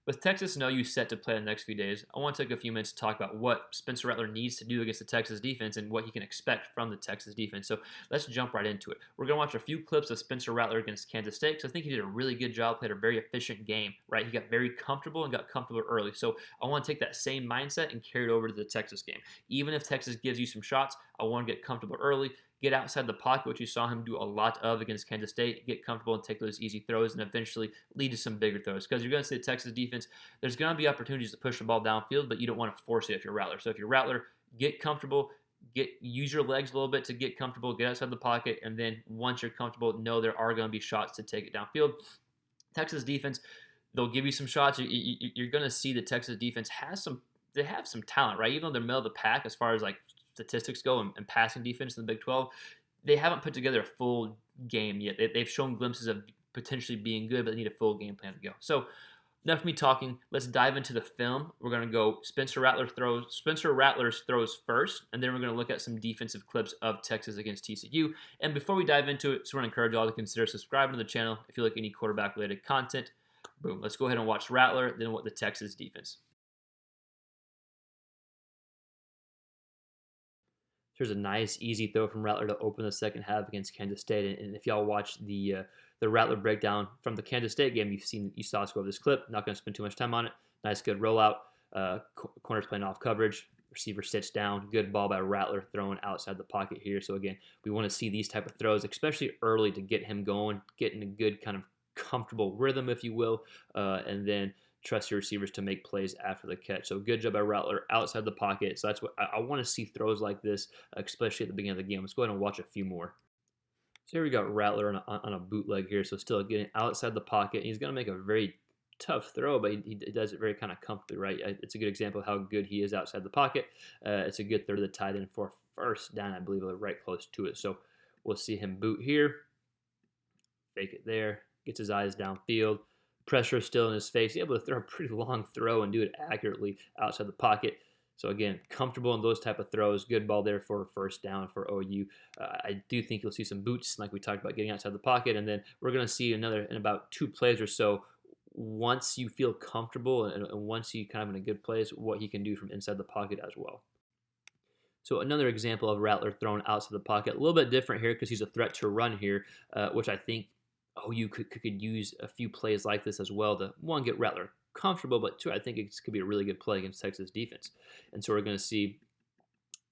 With Texas and OU set to play in the next few days, I want to take a few minutes to talk about what Spencer Rattler needs to do against the Texas defense and what he can expect from the Texas defense. So let's jump right into it. We're going to watch a few clips of Spencer Rattler against Kansas State because I think he did a really good job, played a very efficient game, right? He got very comfortable and got comfortable early. So I want to take that same mindset and carry it over to the Texas game. Even if Texas gives you some shots, I want to get comfortable early, get outside the pocket, which you saw him do a lot of against Kansas State, get comfortable and take those easy throws and eventually lead to some bigger throws. Because you're going to see the Texas defense, there's going to be opportunities to push the ball downfield, but you don't want to force it if you're Rattler. So if you're Rattler, get comfortable, use your legs a little bit to get comfortable, get outside the pocket, and then once you're comfortable, know there are going to be shots to take it downfield. Texas defense, they'll give you some shots. You're going to see the Texas defense they have some talent, right? Even though they're middle of the pack as far as like statistics go and passing defense in the Big 12, they haven't put together a full game yet. They've shown glimpses of potentially being good, but they need a full game plan to go. So enough of me talking. Let's dive into the film. We're going to go Spencer Rattler's throws first, and then we're going to look at some defensive clips of Texas against TCU. And before we dive into it, just want to encourage you all to consider subscribing to the channel if you like any quarterback-related content. Boom. Let's go ahead and watch Rattler, then what the Texas defense. Here's a nice, easy throw from Rattler to open the second half against Kansas State. And if y'all watch the Rattler breakdown from the Kansas State game, you saw us go over this clip. Not going to spend too much time on it. Nice, good rollout. Corners playing off coverage. Receiver sits down. Good ball by Rattler throwing outside the pocket here. So again, we want to see these type of throws, especially early, to get him going, getting a good kind of comfortable rhythm, if you will, and then trust your receivers to make plays after the catch. So good job by Rattler outside the pocket. So that's what I want to see, throws like this, especially at the beginning of the game. Let's go ahead and watch a few more. So here we got Rattler on a bootleg here. So still getting outside the pocket. He's going to make a very tough throw, but he does it very kind of comfortably, right? It's a good example of how good he is outside the pocket. It's a good throw to the tight end for first down, I believe, right close to it. So we'll see him boot here. Fake it there. Gets his eyes downfield. Pressure still in his face. He's able to throw a pretty long throw and do it accurately outside the pocket. So again, comfortable in those type of throws. Good ball there for a first down for OU. I do think you'll see some boots, like we talked about, getting outside the pocket. And then we're going to see another in about 2 plays or so. Once you feel comfortable and once you kind of in a good place, what he can do from inside the pocket as well. So another example of Rattler thrown outside the pocket. A little bit different here because he's a threat to run here, which I think you could use a few plays like this as well to, one, get Rattler comfortable, but two, I think it could be a really good play against Texas defense. And so we're going to see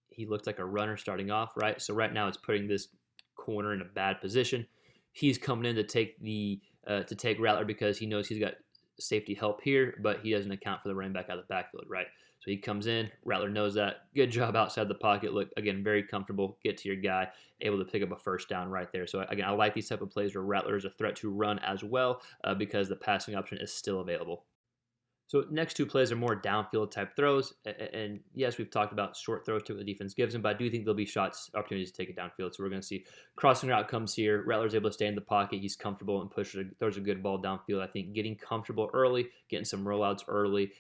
he looks like a runner starting off, right? So right now it's putting this corner in a bad position. He's coming in to take Rattler because he knows he's got safety help here, but he doesn't account for the running back out of the backfield, right? So he comes in. Rattler knows that. Good job outside the pocket. Look, again, very comfortable. Get to your guy. Able to pick up a first down right there. So, again, I like these type of plays where Rattler is a threat to run as well because the passing option is still available. So next 2 plays are more downfield type throws. And yes, we've talked about short throws to what the defense gives him, but I do think there'll be opportunities to take it downfield. So we're going to see crossing route comes here. Rattler's able to stay in the pocket. He's comfortable and throws a good ball downfield. I think getting comfortable early, getting some rollouts early,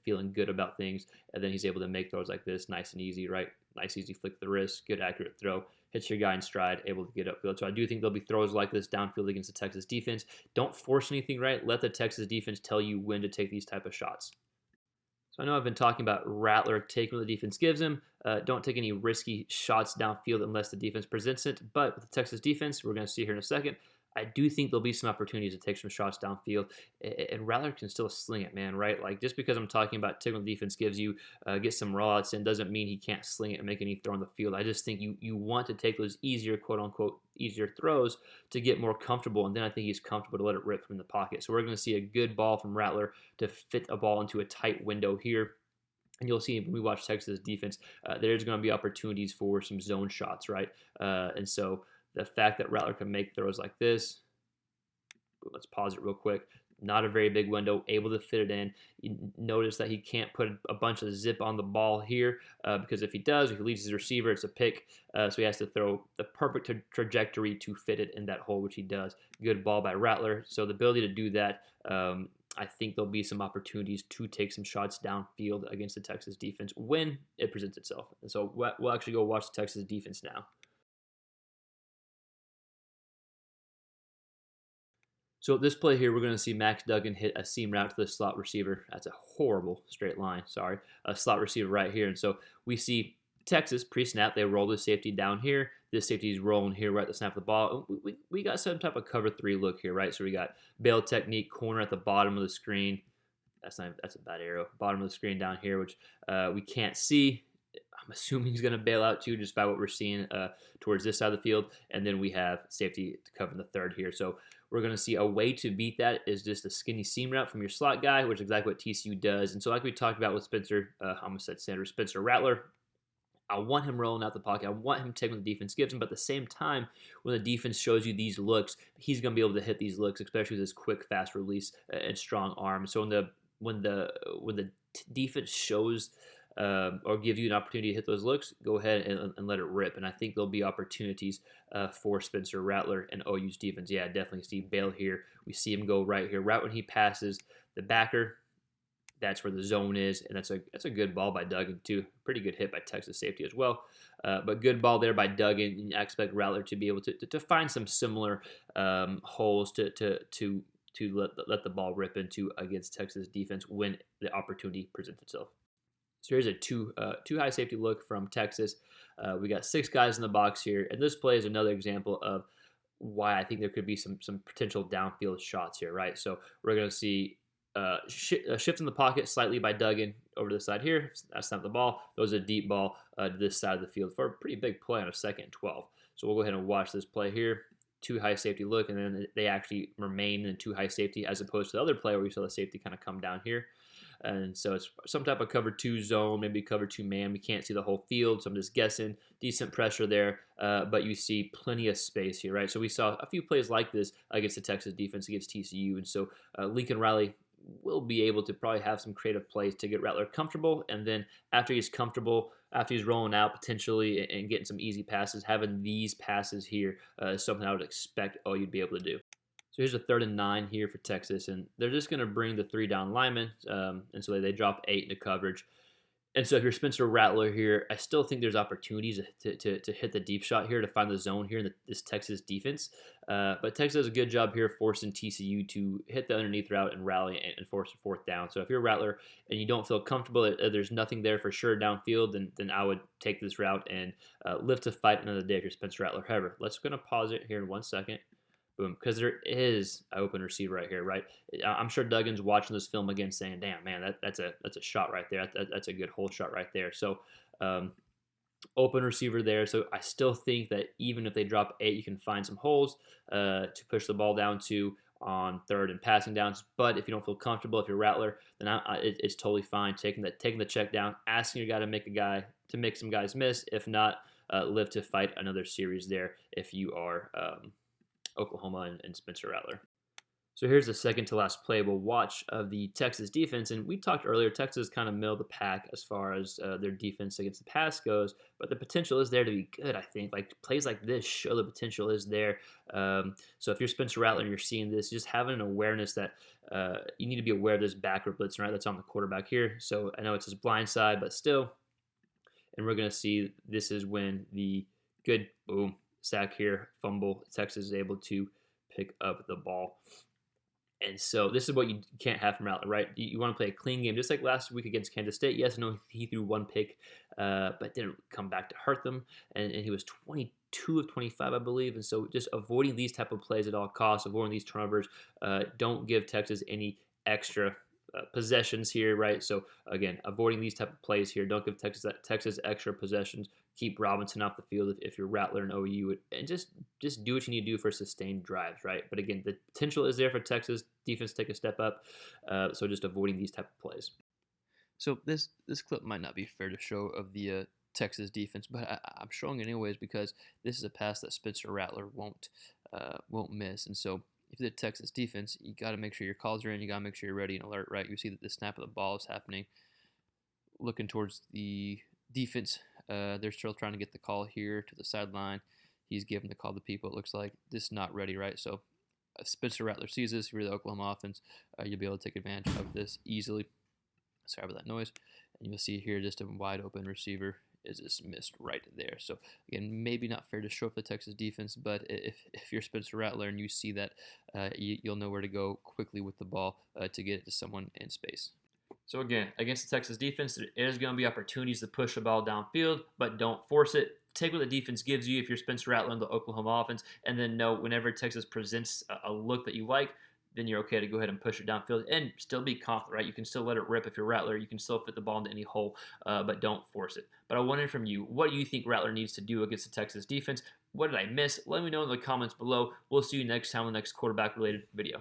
feeling good about things, and then he's able to make throws like this, nice and easy, right? Nice, easy flick of the wrist, good, accurate throw. Hits your guy in stride, able to get upfield. So I do think there'll be throws like this downfield against the Texas defense. Don't force anything, right? Let the Texas defense tell you when to take these type of shots. So I know I've been talking about Rattler taking what the defense gives him. Don't take any risky shots downfield unless the defense presents it. But with the Texas defense, we're going to see here in a second, I do think there'll be some opportunities to take some shots downfield, and Rattler can still sling it, man, right? Like, just because I'm talking about taking what the defense gives you, get some rollouts in, doesn't mean he can't sling it and make any throw on the field. I just think you want to take those easier, quote-unquote, easier throws to get more comfortable, and then I think he's comfortable to let it rip from the pocket. So we're going to see a good ball from Rattler to fit a ball into a tight window here. And you'll see when we watch Texas defense, there's going to be opportunities for some zone shots, right? And so the fact that Rattler can make throws like this, let's pause it real quick. Not a very big window, able to fit it in. You notice that he can't put a bunch of zip on the ball here because if he does, if he leaves his receiver, it's a pick. So he has to throw the perfect trajectory to fit it in that hole, which he does. Good ball by Rattler. So the ability to do that, I think there'll be some opportunities to take some shots downfield against the Texas defense when it presents itself. And so we'll actually go watch the Texas defense now. So this play here, we're going to see Max Duggan hit a seam route to the slot receiver. That's a horrible straight line. Sorry, a slot receiver right here. And so we see Texas pre-snap. They roll the safety down here. This safety is rolling here right at the snap of the ball. We got some type of cover 3 look here, right? So we got bail technique, corner at the bottom of the screen. That's a bad arrow. Bottom of the screen down here, which we can't see. I'm assuming he's going to bail out too, just by what we're seeing towards this side of the field. And then we have safety to cover the third here. So we're going to see a way to beat that is just a skinny seam route from your slot guy, which is exactly what TCU does. And so like we talked about with Spencer, I almost said Spencer Rattler, I want him rolling out the pocket. I want him taking what the defense gives him. But at the same time, when the defense shows you these looks, he's going to be able to hit these looks, especially with his quick, fast release and strong arm. So when the defense shows or gives you an opportunity to hit those looks, go ahead and let it rip. And I think there'll be opportunities for Spencer Rattler and OU's defense. Yeah, definitely Steve Bale here. We see him go right here. Right when he passes the backer, that's where the zone is, and that's a good ball by Duggan too. Pretty good hit by Texas safety as well, but good ball there by Duggan. And I expect Rattler to be able to find some similar holes to let the ball rip into against Texas defense when the opportunity presents itself. So here's a two high safety look from Texas. We got 6 guys in the box here, and this play is another example of why I think there could be some potential downfield shots here, right? So we're going to see shift in the pocket slightly by Duggan over to the side here. That's not the ball. Goes a deep ball to this side of the field for a pretty big play on a 2nd and 12. So we'll go ahead and watch this play here. 2 high safety look, and then they actually remain in 2 high safety as opposed to the other play where you saw the safety kind of come down here. And so it's some type of cover 2 zone, maybe cover 2 man. We can't see the whole field, so I'm just guessing. Decent pressure there, but you see plenty of space here, right? So we saw a few plays like this against the Texas defense against TCU, and so Lincoln Riley will be able to probably have some creative plays to get Rattler comfortable, and then after he's comfortable, after he's rolling out potentially and getting some easy passes, having these passes here is something I would expect you'd be able to do. So here's a 3rd and 9 here for Texas, and they're just going to bring the 3 down linemen, and so they drop 8 into coverage. And so if you're Spencer Rattler here, I still think there's opportunities to hit the deep shot here, to find the zone here in this Texas defense. But Texas does a good job here forcing TCU to hit the underneath route and rally and force a 4th down. So if you're Rattler and you don't feel comfortable, there's nothing there for sure downfield, then I would take this route and live to fight another day if you're Spencer Rattler. However, let's going to pause it here in 1 second. Boom, because there is an open receiver right here, right? I'm sure Duggan's watching this film again saying, damn, man, that's a shot right there. That's a good hole shot right there. So open receiver there. So I still think that even if they drop 8, you can find some holes to push the ball down to on 3rd and passing downs. But if you don't feel comfortable, if you're Rattler, then it's totally fine taking the check down, asking your guy to make some guys miss. If not, live to fight another series there if you are Oklahoma and Spencer Rattler. So here's the second to last playable watch of the Texas defense. And we talked earlier, Texas kind of middle of the pack as far as their defense against the pass goes, but the potential is there to be good, I think. Like plays like this show the potential is there. So if you're Spencer Rattler and you're seeing this, just having an awareness that you need to be aware of this backward blitz, right? That's on the quarterback here. So I know it's his blind side, but still. And we're going to see this is when the good, boom, sack here, fumble. Texas is able to pick up the ball. And so this is what you can't have from Rattler, right? You want to play a clean game, just like last week against Kansas State. Yes, I know he threw 1 pick, but didn't come back to hurt them. And he was 22 of 25, I believe. And so just avoiding these type of plays at all costs, avoiding these turnovers. Don't give Texas any extra possessions here, right? So again, avoiding these type of plays here. Don't give Texas extra possessions. Keep Robinson off the field if you're Rattler and OU, and just do what you need to do for sustained drives, right? But again, the potential is there for Texas defense to take a step up, so just avoiding these type of plays. So this clip might not be fair to show of the Texas defense, but I'm showing it anyways because this is a pass that Spencer Rattler won't miss, and so if you're the Texas defense, you got to make sure your calls are in. You got to make sure you're ready and alert, right? You see that the snap of the ball is happening. Looking towards the defense, they're still trying to get the call here to the sideline. He's giving the call to people. It looks like this is not ready, right? So if Spencer Rattler sees this, if you're the Oklahoma offense, you'll be able to take advantage of this easily. Sorry about that noise. And you'll see here just a wide open receiver is just missed right there. So again, maybe not fair to show for the Texas defense, but if you're Spencer Rattler and you see that, you'll know where to go quickly with the ball to get it to someone in space. So again, against the Texas defense, there is going to be opportunities to push the ball downfield, but don't force it. Take what the defense gives you if you're Spencer Rattler in the Oklahoma offense, and then know whenever Texas presents a look that you like, then you're okay to go ahead and push it downfield and still be confident, right? You can still let it rip if you're Rattler. You can still fit the ball into any hole, but don't force it. But I wonder from you, what do you think Rattler needs to do against the Texas defense? What did I miss? Let me know in the comments below. We'll see you next time on the next quarterback-related video.